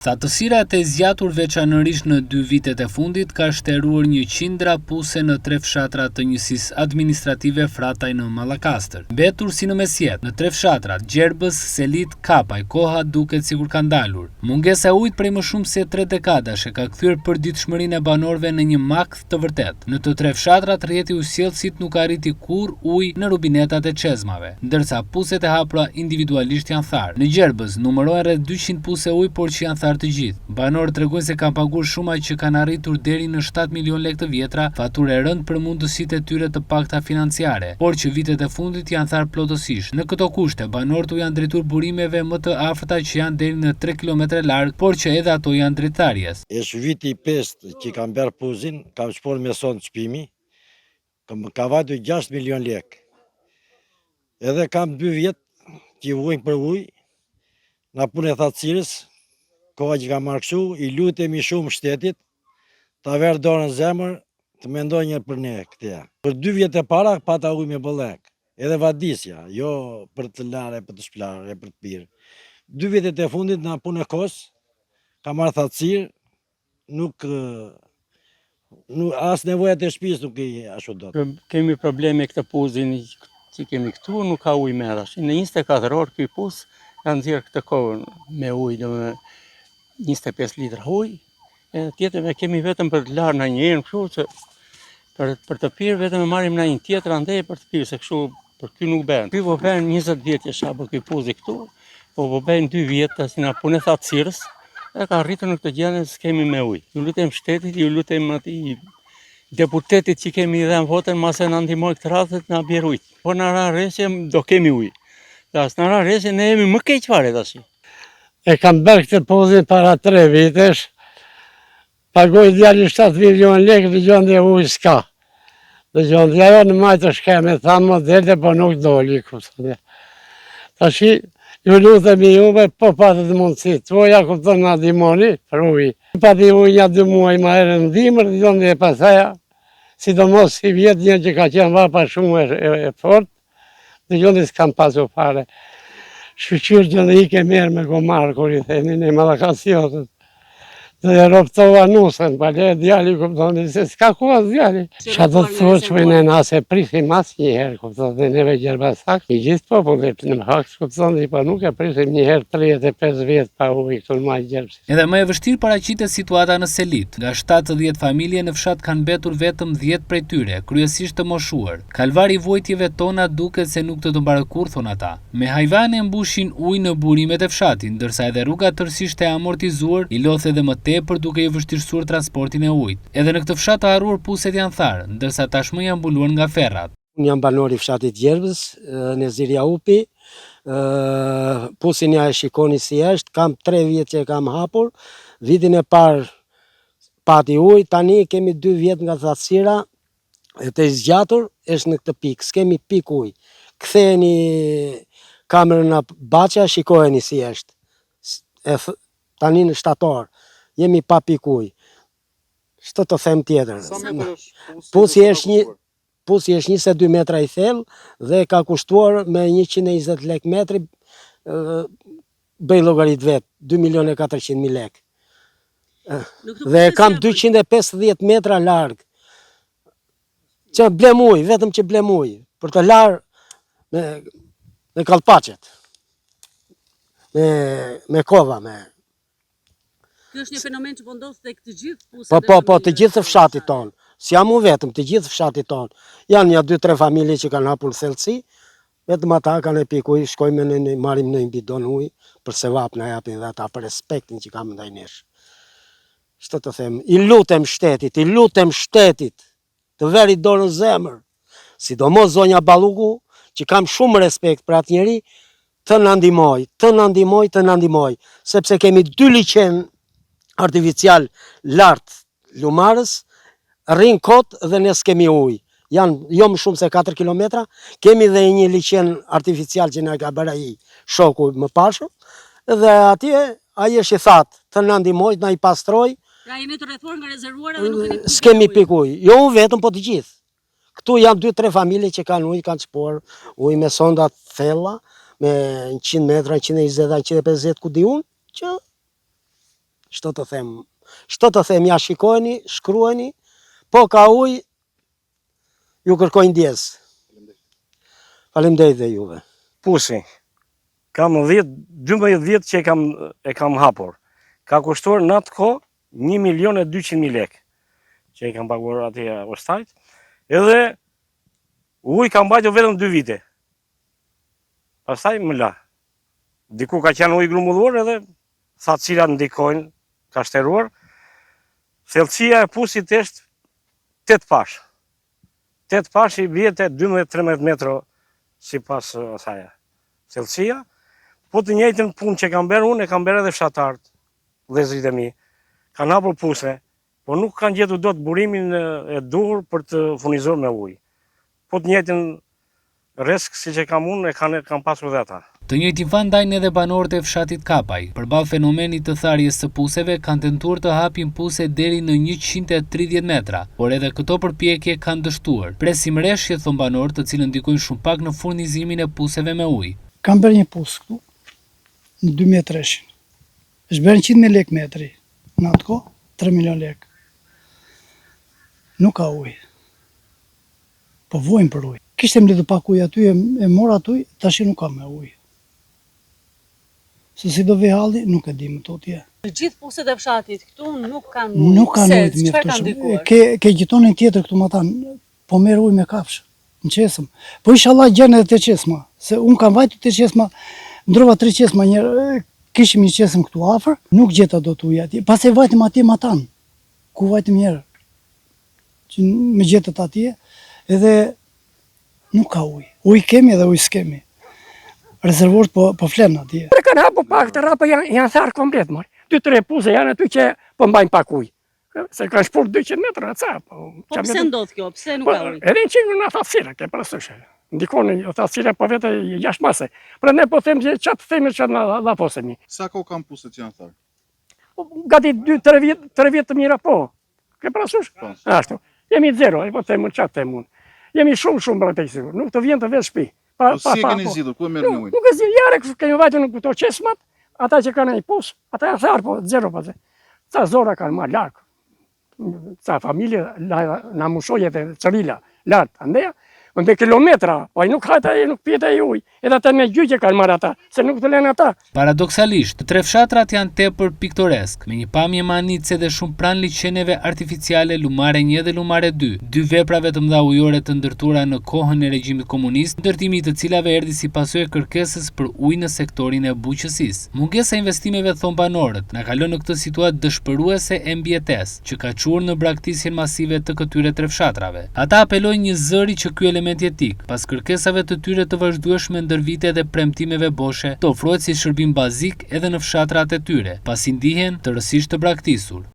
Thatësirat e zgjatur veçanërisht në 2 vitet e fundit ka shtruar një qindra puse në 3 fshatra të njësisë administrative Frataj në Mallakastër. Mbetur si në mesjet, në 3 fshatrat Gjerbës, Selit, Kapaj, koha duket sikur ka ndalur. Mungesa e ujit prej më shumë se 3 dekadash e ka kthyer përditshmërinë e banorëve në një makth të vërtet. Në të 3 fshatrat rrjeti ujësjellësit nuk arriti kurrë ujë në rubinetat e çezmave, ndërsa puset e hapura individualisht janë tharë. Në Gjerbës numërohen rreth 200 puse ujë, por që janë të gjithë. Banorët tregojnë se kanë paguar shumë aq që kanë arritur deri në 7 milion lekë të vjetra, faturë e rënd për mundësitë e tyre të pakta financiare, por që vitet e fundit janë tharë plotësisht. Në këto kushte, banorët u janë drejtuar burimeve më të afërta që janë deri në 3 kilometra larg, por që edhe ato janë drejtarjes. Është viti 5 që kam bërë puzin, kam shpor me son çpimi, ka vajtur 6 milion lekë. Edhe kam 2 vjet që vujnë për ujë, na punë e thatësirës, koha që ka marrë kështu, i lutemi shumë shtetit, ta verë dorën zemër, të mendoj një për ne këtja. Për 2 vjet e para, pata ujë me bollek, edhe vadisja, jo për të larë, për të shplarë, për të pirë. 2 vjetet e fundit, na punë e kos, ka marrë thatësirë, nuk as nevojat e shtëpisë nuk i ashtu dot. Kemi probleme këtë puzin që kemi këtu, nuk ka ujë merrash. Në 24 orë ky puz kanë nxjerrë këtë kohën me ujë, 25 litra ujë, e tjetër me kemi vetëm për të larë në njëherë, kështu që për të pirë vetëm e marrim në një tjetër andej për të pirë, se kështu për ky nuk bën. Ky po bën 20 vjet që shapo ky puzi këtu, po bën 2 vjet tash na punë thatësirës, e ka arritur në këtë gjendje se kemi me ujë. Ju lutem shtetit, ju lutem atij deputetit që kemi dhënë votën, mase na ndihmoj këtë radhë na bjer ujë. Po na ra rresje do kemi ujë. Tash na ra rresje ne jemi më keq fare tash. E kam bërë këtë pozin para 3 vitesh, pagoj djali 7 milion lekë, dhe gjëndje ujë s'ka. Dhe gjëndje ajo në majtë shkeme, thamë më dherte, po nuk doli. Tashi, ju lutemi juve, po patë të mundësi, tuaja kupton nga dimoni për ujë. Pati ujë një 2 muaj ma herë në dimër, dhe gjëndje e pasaja, sidomos si vjetë një që ka qenë vapa shumë e fort, dhe gjëndje s'kam pasu fare. Shqyqyrë që në ike merë me gomarë, kur i theni, në Mallakastër. Dhe e roptova nusën, pale djali, kuptoni, se s'ka koha djali. Qa do të thua që në nase prisim as njëherë, kuptoni, dhe neve Gjerbasak, i gjithë popullit në haks, kuptoni, pa nuk e prisim njëherë 35 vjetë pa ujë, këtu në majtë Gjerbës. Edhe më e vështirë paraqitet situata në Selit. Nga 70 familje në fshat kanë mbetur vetëm 10 prej tyre, kryesisht të moshuar. Kalvari i vojtjeve tona duket se nuk të mbarë kurrë, thon ata. Me hajvane mbushin ujë në burimet e fshatit, ndërsa edhe rruga tërësisht e amortizuar i lodh edhe më tepër duke i vështirësuar transportin e ujit. Edhe në këtë fshat të harruar puset janë tharë, ndërsa tashmë janë mbuluar nga ferrat. Unë jam banor i fshatit Gjerbës, në Zirja Upi, pusin ja e shikoni si është, kam 3 vjet që e kam hapur, vitin e parë pati ujë, tani kemi 2 vjet nga thatësira, e të zgjatur është në këtë pikë, s'kemi pik ujë. Ktheheni kamerën në Baqa, shikojeni si është. Tani në shtator, jemi pa pik ujë. Shtë të them tjetër. Pusi është 22 metra i thellë dhe ka kushtuar me 120 lek metri, bëj llogarit vetë, 2.400.000 lekë. Dhe kam 250 metra largë. Që blem ujë, vetëm që blem ujë, për të larë me kallpaqet, me kova, me... Kjo është një fenomen që po ndodh tek të gjithë puset. Po, të gjithë fshatit tonë. S'jam unë vetëm, të gjithë fshatit tonë. Janë një 2-3 familje që kanë hapur thellësi, vetëm ata kanë e pik ujë, shkojmë në marrim në një bidon ujë, për se vap na japin dhe ata për respektin që kam ndaj nesh. Ç'të të them, i lutem shtetit, të veri dorën zemër, sidomos zonja Balluku, që kam shumë respekt për atë njeri, të na ndihmoj, sepse kemi 2 liqen artificial lartë lumarës, rrin kot dhe ne s'kemi ujë. Janë jo më shumë se 4 kilometra, kemi dhe një liqen artificial që na ka bërë ai shoku më pashëm, dhe atje ai është i thatë, të na ndihmoj, na i pastroj. Pra jeni të rrethuar nga rezervuara dhe nuk keni pik. S'kemi pik ujë. Jo unë vetëm, po të gjithë. Këtu janë 2-3 familje që kanë ujë, kanë çpor ujë me sonda thella, me 100 metra, 120, 150 ku di unë, që Çto të them, ja shikojeni, shkruani, po ka ujë, ju kërkoj ndjes. Faleminderit dhe juve. Pusi, kam 12 vjet që e kam hapur. Ka kushtuar në atë kohë 1.200.000 lekë që i kam paguar atje ustajt, edhe uj kam mbajtur vetëm 2 vite. Pastaj më la. Diku ka qenë ujë grumulluar edhe tha cilat ndikojnë, ka shtruar. Thellësia e pusit është 8 pash. 8 pash i bie te 12-13 metra sipas asaj. Thellësia, po të njëjtën punë që kam bërë unë, e kam bërë edhe fshatarët, vëllezërit e mi. Kanë hapur puse, po nuk kanë gjetur dot burimin e duhur për të furnizuar me ujë. Po të njëjtën rrezik siç e kam unë, e kanë pasur dhe ata. Të njëjtin fan ndajnë edhe banorët e fshatit Kapaj. Përballë fenomenit të tharjes së puseve, kanë tentuar të hapin puse deri në 130 metra, por edhe këto përpjekje kanë dështuar. Presim rreshje, thon banorët, të cilën ndikojnë shumë pak në furnizimin e puseve me ujë. Kam bërë një pusë këtu, në 2003. Është bërë 100.000 lekë metri, në atë kohë 3 milion lekë. Nuk ka ujë, po vojnë për ujë. Kishte mbledhur pak ujë aty, e mora aty, tash nuk ka me ujë. Se si do vej halli, nuk e di më totje. Të gjithë puset e fshatit këtu nuk kanë ujë. Nuk kanë ujë të mjaftueshëm. Ke gjitonin tjetër këtu më tanë, po merr ujë me kafshë, në qesëm. Po inshallah gjen edhe te qesma, se un kam vajtur te qesma, ndrova 3 qesma, kishim një qesëm këtu afër, nuk gjeta dot ujë atje. Pastaj vajtëm atje më tanë. Ku vajtëm një herë? Që me gjetët atje, edhe nuk ka ujë. Ujë kemi edhe ujë s'kemi. Rezervorët po flen atje. Për kanë hapur pak të rapa janë tharë komplet, mor. 2-3 puse janë aty që po mbajnë pak ujë. Se kanë shpur 200 metra atë. Po pse ndodh kjo? Pse nuk ka ujë? Edhe që në thasira, ke parasysh. Ndikon thasira po vetë jashtë mase. Prandaj po them që çat themi çat na posemi. Sa kohë kanë puset që janë tharë? Gati 2-3 vjet të mira po. Ke parasysh? Ashtu. Jemi zero, po them çat them unë. Jemi shumë bratësi. Nuk të vjen të vesh shtëpi. Po si e keni zgjidhur? Ku e merrni ujin? Nuk e zgjidh jarë, kështu kemi vajtur në këto qesmat, ata që kanë një pus, ata janë tharë, po zero pas. Ca zora kanë marrë larg. Ca familje na mushoi edhe çrila lart, andaj me kilometra, po ai nuk hajta, ai nuk pjeta ai ujë. Edhe ata me gjyqje kanë marrë ata, se nuk të lënë ata. Paradoksalisht, të tre fshatrat janë tepër piktoresk, me një pamje manitse dhe shumë pranë liçeneve artificiale Lumare 1 dhe Lumare 2, dy veprave të mëdha ujore të ndërtuara në kohën e regjimit komunist, ndërtimi i të cilave erdhi si pasojë kërkesës për ujë në sektorin e bujqësisë. Mungesa e investimeve, thon banorët, na ka lënë në këtë situatë dëshpëruese e mbjetesë, që ka çuar në braktisjen masive të këtyre tre fshatrave. Ata apelojnë një zëri që ky element jetik, pas kërkesave të tyre të vazhdueshme ndër vite dhe premtimeve boshe, të ofrohet si shërbim bazik edhe në fshatrat e tyre, pasi ndihen tërësisht të braktisur.